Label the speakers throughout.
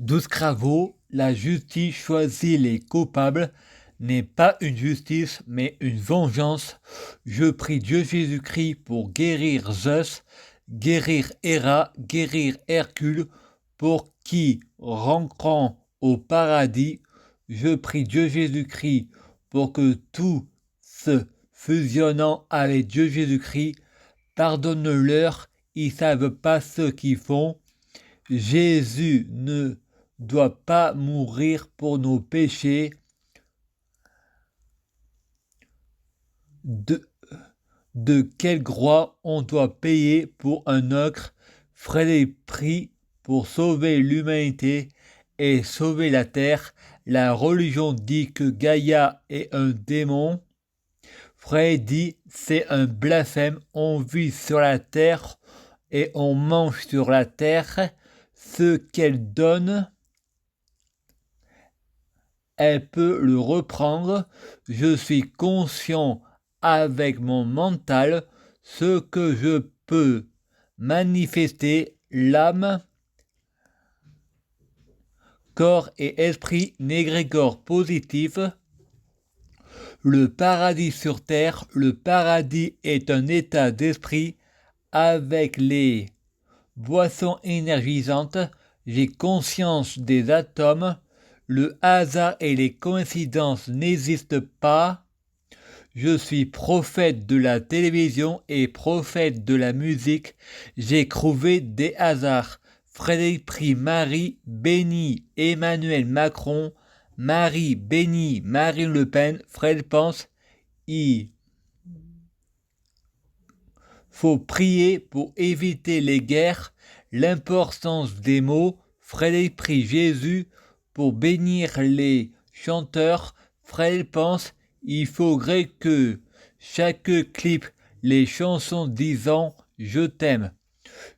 Speaker 1: 12 Cravaux, la justice choisit les coupables, n'est pas une justice, mais une vengeance. Je prie Dieu Jésus-Christ pour guérir Zeus, guérir Héra, guérir Hercule, pour qui, rentrant au paradis, je prie Dieu Jésus-Christ pour que tout se fusionnant avec Dieu Jésus-Christ pardonne-leur, ils savent pas ce qu'ils font. Jésus ne doit pas mourir pour nos péchés. De quel droit on doit payer pour un ogre, ferait les prix pour sauver l'humanité et sauver la terre. La religion dit que Gaïa est un démon. Frère dit c'est un blasphème, on vit sur la terre et on mange sur la terre. Ce qu'elle donne, elle peut le reprendre. Je suis conscient avec mon mental ce que je peux manifester, l'âme, corps et esprit, négrégore positif. Le paradis sur terre, le paradis est un état d'esprit avec les boissons énergisantes. J'ai conscience des atomes. Le hasard et les coïncidences n'existent pas. Je suis prophète de la télévision et prophète de la musique. J'ai trouvé des hasards. Frédéric prie Marie, béni Emmanuel Macron. Marie béni Marine Le Pen. Fred pense, il faut prier pour éviter les guerres. L'importance des mots. Frédéric prie Jésus pour bénir les chanteurs. Fred pense, il faudrait que chaque clip, les chansons disant « Je t'aime ».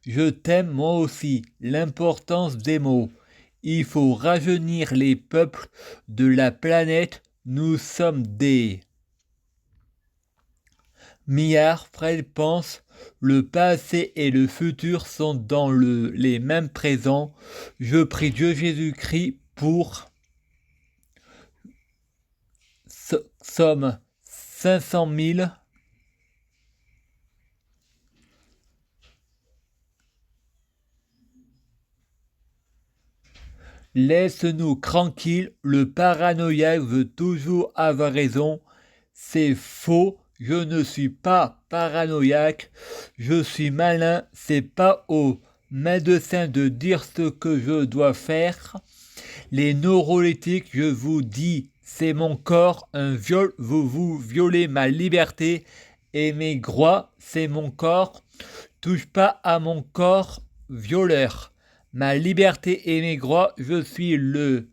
Speaker 1: Je t'aime moi aussi, l'importance des mots. Il faut rajeunir les peuples de la planète. Nous sommes des milliards. Fred pense, le passé et le futur sont dans les mêmes présents. Je prie Dieu Jésus-Christ pour... Somme 500 000. Laisse-nous tranquilles, le paranoïaque veut toujours avoir raison. C'est faux, je ne suis pas paranoïaque, je suis malin, c'est pas au médecin de dire ce que je dois faire. Les neuroleptiques, je vous dis, c'est mon corps, un viol, vous violez ma liberté, et mes droits, c'est mon corps. Touche pas à mon corps, violeur. Ma liberté et mes droits, je suis le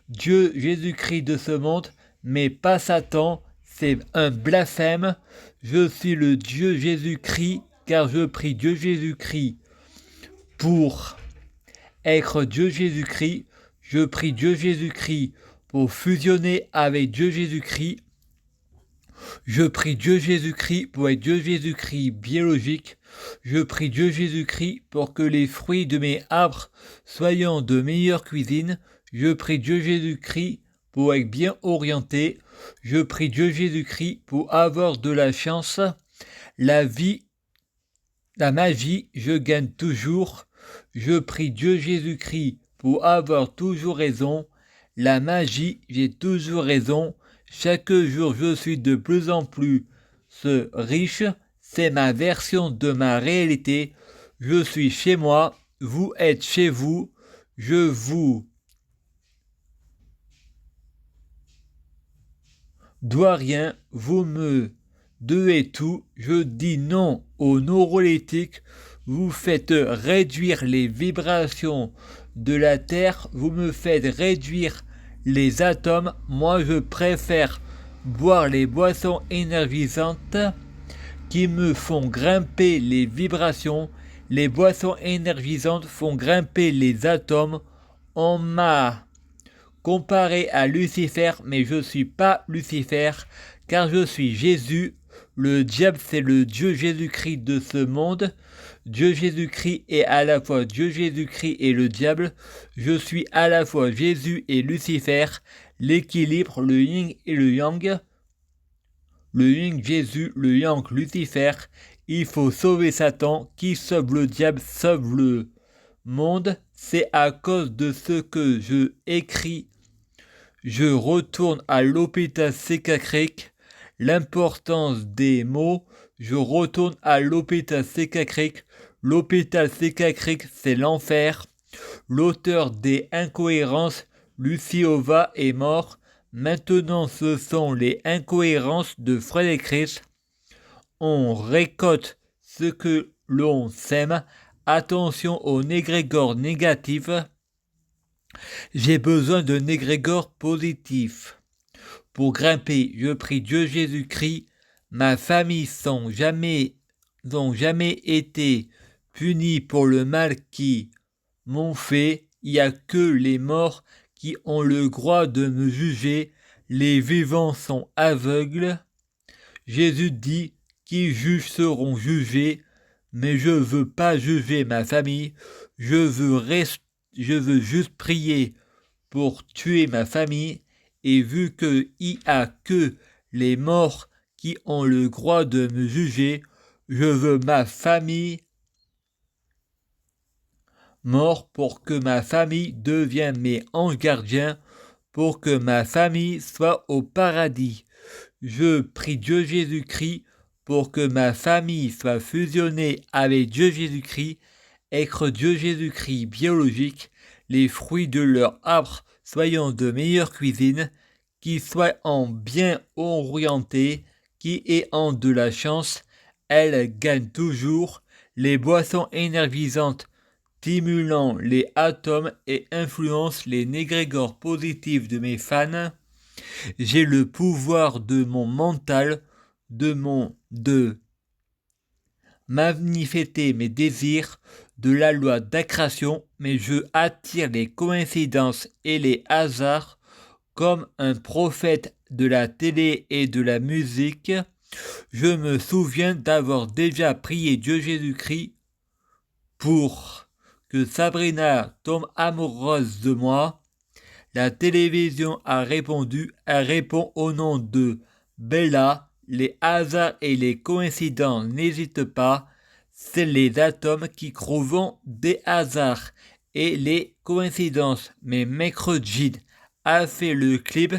Speaker 1: Dieu Jésus-Christ de ce monde, mais pas Satan, c'est un blasphème. Je suis le Dieu Jésus-Christ, car je prie Dieu Jésus-Christ pour être Dieu Jésus-Christ. Je prie Dieu Jésus-Christ pour fusionner avec Dieu Jésus-Christ. Je prie Dieu Jésus-Christ pour être Dieu Jésus-Christ biologique. Je prie Dieu Jésus-Christ pour que les fruits de mes arbres soient de meilleure cuisine. Je prie Dieu Jésus-Christ pour être bien orienté. Je prie Dieu Jésus-Christ pour avoir de la chance. La vie, la magie, je gagne toujours. Je prie Dieu Jésus-Christ pour avoir toujours raison. La magie, j'ai toujours raison. Chaque jour, je suis de plus en plus riche. C'est ma version de ma réalité. Je suis chez moi. Vous êtes chez vous. Je vous dois rien. Vous me devez tout. Je dis non aux neuroleptiques. Vous faites réduire les vibrations de la Terre. Vous me faites réduire les atomes. Moi, je préfère boire les boissons énergisantes qui me font grimper les vibrations. Les boissons énergisantes font grimper les atomes. On m'a comparé à Lucifer, mais je ne suis pas Lucifer, car je suis Jésus. Le diable, c'est le Dieu Jésus-Christ de ce monde. Dieu Jésus-Christ est à la fois Dieu Jésus-Christ et le diable. Je suis à la fois Jésus et Lucifer, l'équilibre, le yin et le yang. Le yin Jésus, le yang Lucifer. Il faut sauver Satan. Qui sauve le diable sauve le monde. C'est à cause de ce que je écris. Je retourne à l'hôpital Sécacrec. L'importance des mots. Je retourne à l'hôpital Sécacrec. L'hôpital Sécacrec, c'est l'enfer. L'auteur des incohérences, Luciova, est mort. Maintenant, ce sont les incohérences de Frédéric. On récolte ce que l'on sème. Attention aux négrégores négatifs. J'ai besoin de négrégores positifs. Pour grimper, je prie Dieu Jésus-Christ. Ma famille n'ont jamais été punis pour le mal qu'ils m'ont fait. Il n'y a que les morts qui ont le droit de me juger. Les vivants sont aveugles. Jésus dit, qui juge seront jugés. Mais je veux pas juger ma famille. Je veux juste prier pour tuer ma famille. Et vu qu'il n'y a que les morts qui ont le droit de me juger, je veux ma famille mort pour que ma famille devienne mes anges gardiens, pour que ma famille soit au paradis. Je prie Dieu Jésus-Christ pour que ma famille soit fusionnée avec Dieu Jésus-Christ, être Dieu Jésus-Christ biologique, les fruits de leur arbre soyant de meilleure cuisine, qui soient en bien orientés, qui ayant de la chance, elles gagnent toujours. Les boissons énergisantes stimulant les atomes et influencent les négrégores positifs de mes fans. J'ai le pouvoir de mon mental, de manifester mes désirs, de la loi d'attraction, mais je attire les coïncidences et les hasards comme un prophète de la télé et de la musique. Je me souviens d'avoir déjà prié Dieu Jésus-Christ pour que Sabrina tombe amoureuse de moi. La télévision a répondu, elle répond au nom de Bella. Les hasards et les coïncidences n'hésitent pas, c'est les atomes qui trouvent des hasards et les coïncidences. Mais mercredi a fait le clip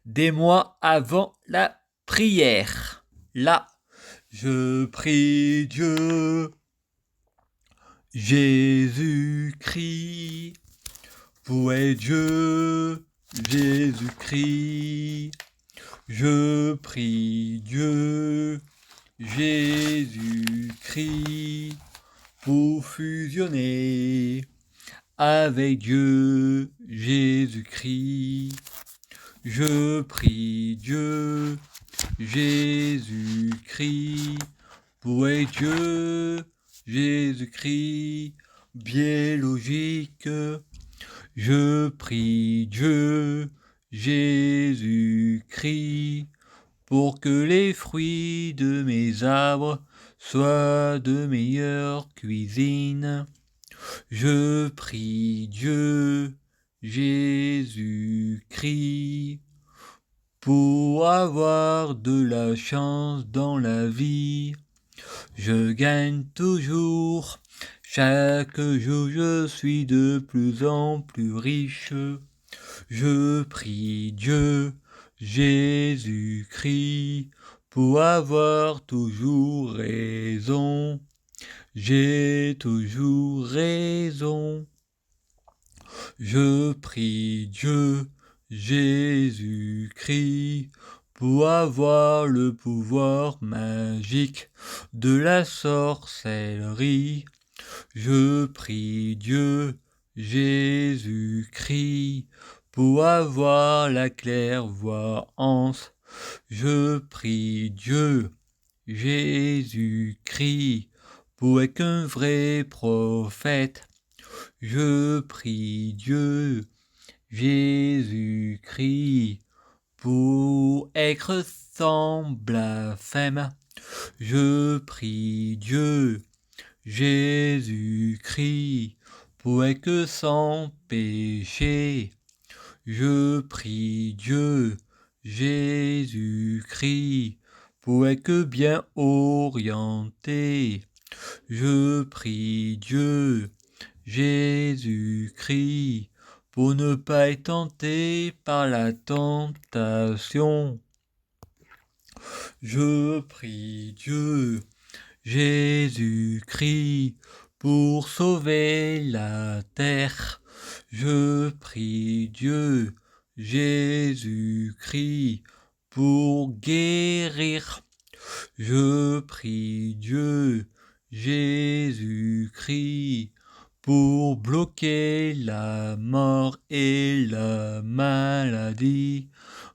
Speaker 1: des mois avant la prière. Là, je prie Dieu Jésus-Christ, vous êtes Dieu Jésus-Christ. Je prie Dieu Jésus-Christ pour fusionner avec Dieu Jésus-Christ. Je prie Dieu Jésus-Christ pour être Dieu Jésus-Christ biologique. Je prie Dieu Jésus-Christ pour que les fruits de mes arbres soient de meilleure cuisine. Je prie Dieu Jésus-Christ pour avoir de la chance dans la vie. Je gagne toujours. Chaque jour je suis de plus en plus riche. Je prie Dieu Jésus-Christ pour avoir toujours raison. J'ai toujours raison. Je prie Dieu Jésus-Christ pour avoir le pouvoir magique de la sorcellerie. Je prie Dieu Jésus-Christ pour avoir la clairvoyance. Je prie Dieu Jésus-Christ pour être un vrai prophète. Je prie Dieu Jésus-Christ pour être sans blasphème. Je prie Dieu Jésus-Christ, poète sans péché. Je prie Dieu, Jésus-Christ, poète bien orienté. Je prie Dieu, Jésus-Christ, pour ne pas être tenté par la tentation. Je prie Dieu, Jésus-Christ, pour sauver la terre. Je prie Dieu, Jésus-Christ, pour guérir. Je prie Dieu, Jésus-Christ, pour bloquer la mort et la maladie.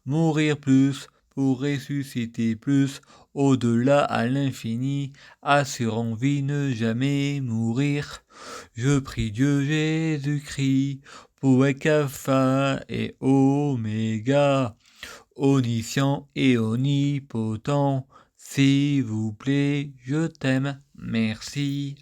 Speaker 1: Mourir plus pour ressusciter plus, au-delà à l'infini, assurant vie, ne jamais mourir. Je prie Dieu Jésus-Christ, pour être alpha et oméga, omniscient et omnipotent. S'il vous plaît, je t'aime, merci.